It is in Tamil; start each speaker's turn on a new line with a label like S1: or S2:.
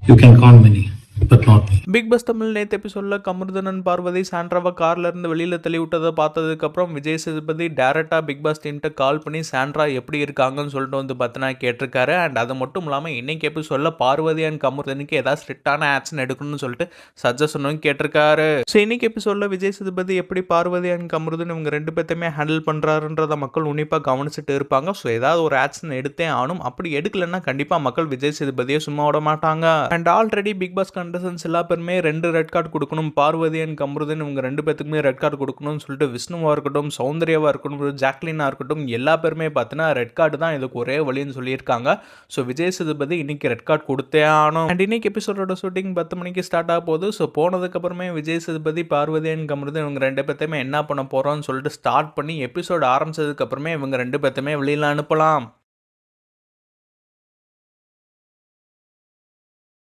S1: You can count many, but not me.
S2: Bigg Boss Tamil நேற்று எபிசோடில் கமருதனன் பார்வதி சாண்ட்ராவை கார்ல இருந்து வெளியில் தள்ளி விட்டதை பார்த்ததுக்கப்புறம் விஜய் சேதுபதி டேரெக்டாக பிக் பாஸ் டீம்கிட்ட கால் பண்ணி சாண்ட்ரா எப்படி இருக்காங்கன்னு சொல்லிட்டு வந்து பார்த்தீங்கன்னா கேட்டிருக்காரு. அண்ட் அது மட்டும் இல்லாமல் இன்னைக்கு எபிசோடில் பார்வதி அண்ட் கமருதனுக்கு ஏதாவது ஸ்ட்ரிக்டான ஆக்ஷன் எடுக்கணும்னு சொல்லிட்டு சஜஷனும் கேட்டிருக்காரு. ஸோ இன்னைக்கு எபிசோடில் விஜய் சேதுபதி எப்படி பார்வதி அண்ட் கமருதன் இவங்க ரெண்டு பேர்த்தையுமே ஹேண்டில் பண்ணுறாருன்றத மக்கள் உன்னிப்பாக கவனிச்சுட்டு இருப்பாங்க. ஸோ ஏதாவது ஒரு ஆக்ஷன் எடுத்தே ஆகணும். அப்படி எடுக்கலன்னா கண்டிப்பாக மக்கள் விஜய் சேதுபதியை சும்மா விட மாட்டாங்க. And already Bigg Boss contestants எல்லா பேருமே 2 ரெட் கார்டு கொடுக்கணும், பார்வதி அண்ட் கமருதன் இவங்க 2 பேத்துக்குமே ரெட் கார்டு கொடுக்கணும்னு சொல்லிட்டு விஷ்ணுவா இருக்கட்டும், சௌந்தர்யாவா இருக்கட்டும், ஜாக்லினா இருக்கட்டும், எல்லா பேருமே பார்த்தீங்கன்னா ரெட் கார்டு தான் இதுக்கு ஒரே வழின்னு சொல்லியிருக்காங்க. ஸோ விஜய் சேதுபதி இன்னைக்கு ரெட் கார்டு கொடுத்தே ஆகணும். அண்ட் இன்னைக்கு எபிசோடோட ஷூட்டிங் 10 மணிக்கு ஸ்டார்ட் ஆக போகுது. ஸோ போனதுக்கப்புறமே விஜய் சேதுபதி பார்வதி அண்ட் கமருதன் இவங்க 2 பேர்த்தையுமே என்ன பண்ண போகிறோம்னு சொல்லிட்டு ஸ்டார்ட் பண்ணி எபிசோட் ஆரம்பிச்சதுக்கப்புறமே இவங்க 2 பேர்த்தையுமே வெளியில் அனுப்பலாம்.